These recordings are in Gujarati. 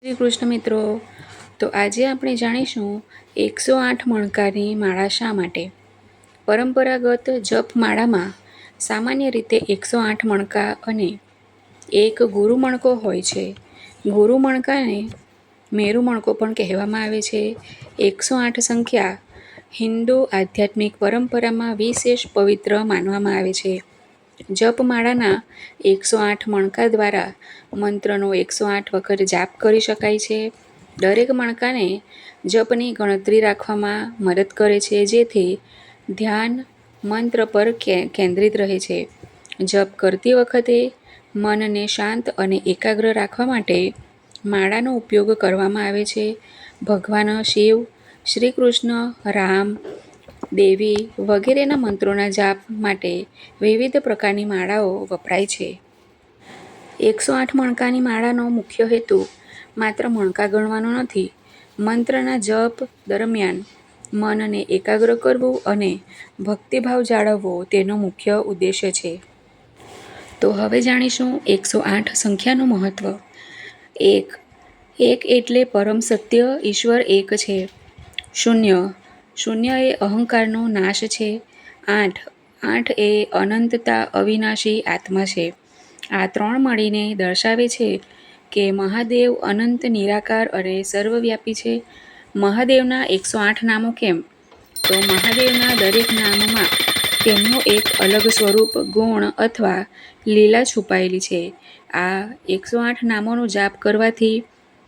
શ્રી કૃષ્ણ મિત્રો, તો આજે આપણે જાણીશું 108 મણકાની માળા શા માટે. પરંપરાગત જપ માળામાં સામાન્ય રીતે 108 મણકા અને એક ગુરુ મણકો હોય છે. ગુરુ મણકાને મેરુ મણકો પણ કહેવામાં આવે છે. 108 સંખ્યા હિન્દુ આધ્યાત્મિક પરંપરામાં વિશેષ પવિત્ર માનવામાં આવે છે. જપમાળાના 108 મણકા દ્વારા મંત્રનો 108 વખત જાપ કરી શકાય છે. દરેક મણકાને જપની ગણતરી રાખવામાં મદદ કરે છે, જેથી ધ્યાન મંત્ર પર કેન્દ્રિત રહે છે. જપ કરતી વખતે મનને શાંત અને એકાગ્ર રાખવા માટે માળાનો ઉપયોગ કરવામાં આવે છે. ભગવાન શિવ, શ્રી કૃષ્ણ, રામ, દેવી વગેરેના મંત્રોના જાપ માટે વિવિધ પ્રકારની માળાઓ વપરાય છે. 108 મણકાની માળાનો મુખ્ય હેતુ માત્ર મણકા ગણવાનો નથી. મંત્રના જપ દરમિયાન મનને એકાગ્ર કરવું અને ભક્તિભાવ જાળવવો તેનો મુખ્ય ઉદ્દેશ્ય છે. તો હવે જાણીશું 108 સંખ્યાનું મહત્વ. 1 એટલે પરમ સત્ય, ઈશ્વર એક છે. 0 એ અહંકારનો નાશ છે. 8 એ અનંતતા, અવિનાશી આત્મા છે. આ ત્રણ મળીને દર્શાવે છે કે મહાદેવ અનંત, નિરાકાર અને સર્વવ્યાપી છે. મહાદેવના 108 નામો કેમ? તો મહાદેવના દરેક નામમાં તેમનું એક અલગ સ્વરૂપ, ગુણ અથવા લીલા છુપાયેલી છે. આ 108 નામોનો જાપ કરવાથી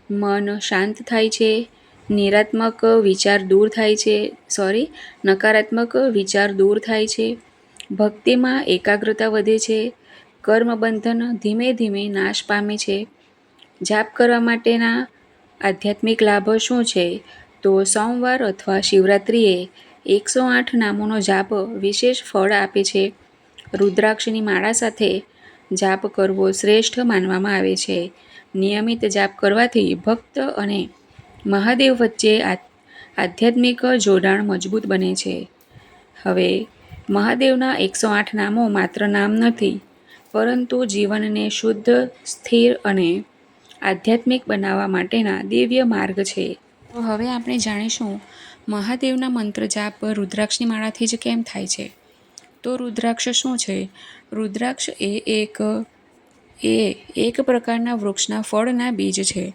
મન શાંત થાય છે, નકારાત્મક વિચાર દૂર થાય છે, ભક્તિમાં એકાગ્રતા વધે છે, કર્મબંધન ધીમે ધીમે નાશ પામે છે. જાપ કરવા માટેના આધ્યાત્મિક લાભ શું છે? તો સોમવાર અથવા શિવરાત્રિએ 108 નામોનો જાપ વિશેષ ફળ આપે છે. રુદ્રાક્ષની માળા સાથે જાપ કરવો શ્રેષ્ઠ માનવામાં આવે છે. નિયમિત જાપ કરવાથી ભક્ત અને મહાદેવ વચ્ચે આધ્યાત્મિક જોડાણ મજબૂત બને છે. હવે મહાદેવના 108 નામો માત્ર નામ નથી, પરંતુ જીવનને શુદ્ધ, સ્થિર અને આધ્યાત્મિક બનાવવા માટેના દિવ્ય માર્ગ છે. તો હવે આપણે જાણીશું મહાદેવના મંત્ર જાપ રુદ્રાક્ષની માળાથી જ કેમ થાય છે. તો રુદ્રાક્ષ શું છે? રુદ્રાક્ષ એક પ્રકારના વૃક્ષના ફળના બીજ છે.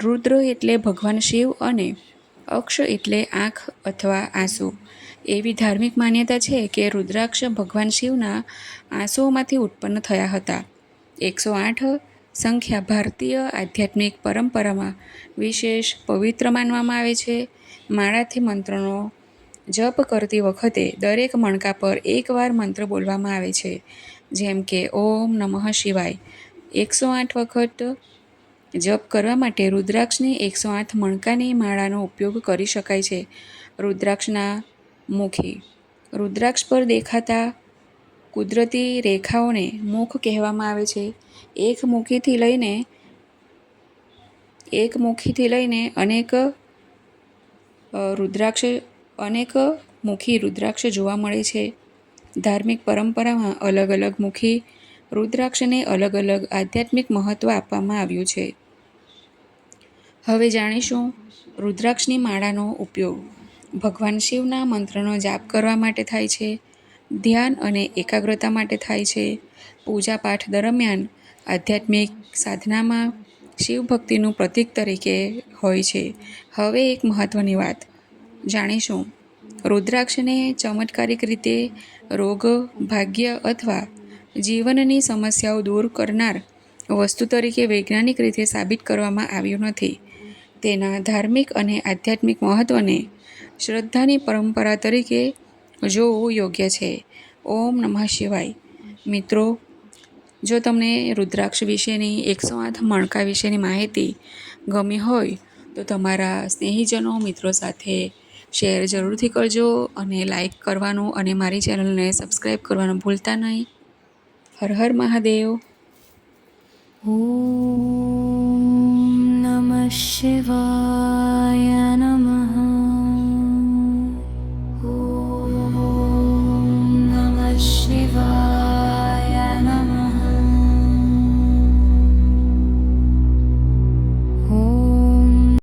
રુદ્ર એટલે ભગવાન શિવ અને અક્ષ એટલે આંખ અથવા આંસુ. એવી ધાર્મિક માન્યતા છે કે રુદ્રાક્ષ ભગવાન શિવના આંસુઓમાંથી ઉત્પન્ન થયા હતા. 108 સંખ્યા ભારતીય આધ્યાત્મિક પરંપરામાં વિશેષ પવિત્ર માનવામાં આવે છે. માળાથી મંત્રનો જપ કરતી વખતે દરેક મણકા પર એકવાર મંત્ર બોલવામાં આવે છે, જેમ કે ઓમ નમઃ શિવાય. 108 વખત જપ કરવા માટે રુદ્રાક્ષની 108 મણકાની માળાનો ઉપયોગ કરી શકાય છે. રુદ્રાક્ષના મુખી. રુદ્રાક્ષ પર દેખાતા કુદરતી રેખાઓને મુખ કહેવામાં આવે છે. એક મુખીથી લઈને અનેક મુખી રુદ્રાક્ષ જોવા મળે છે. ધાર્મિક પરંપરામાં અલગ અલગ મુખી રુદ્રાક્ષને અલગ અલગ આધ્યાત્મિક મહત્વ આપવામાં આવ્યું છે. હવે જાણીશું રુદ્રાક્ષની માળાનો ઉપયોગ. ભગવાન શિવના મંત્રનો જાપ કરવા માટે થાય છે. ધ્યાન અને એકાગ્રતા માટે થાય છે. પૂજાપાઠ દરમિયાન આધ્યાત્મિક સાધનામાં શિવ ભક્તિનું પ્રતીક તરીકે હોય છે. હવે એક મહત્વની વાત જાણીશું. રુદ્રાક્ષને ચમત્કારિક રીતે રોગ, ભાગ્ય અથવા જીવનની સમસ્યાઓ દૂર કરનાર વસ્તુ તરીકે વૈજ્ઞાનિક રીતે સાબિત કરવામાં આવ્યું નથી. તેના ધાર્મિક અને આધ્યાત્મિક મહત્વને શ્રદ્ધાની પરંપરા તરીકે જોવું યોગ્ય છે. ઓમ નમઃ શિવાય. મિત્રો, જો તમને રુદ્રાક્ષ વિશેની 108 મણકા વિશેની માહિતી ગમી હોય તો તમારા સ્નેહીજનો, મિત્રો સાથે શેર જરૂરથી કરજો અને લાઈક કરવાનું અને મારી ચેનલને સબસ્ક્રાઈબ કરવાનું ભૂલતા નહીં. હર હર મહાદેવ. ઓમ નમઃ શિવાય.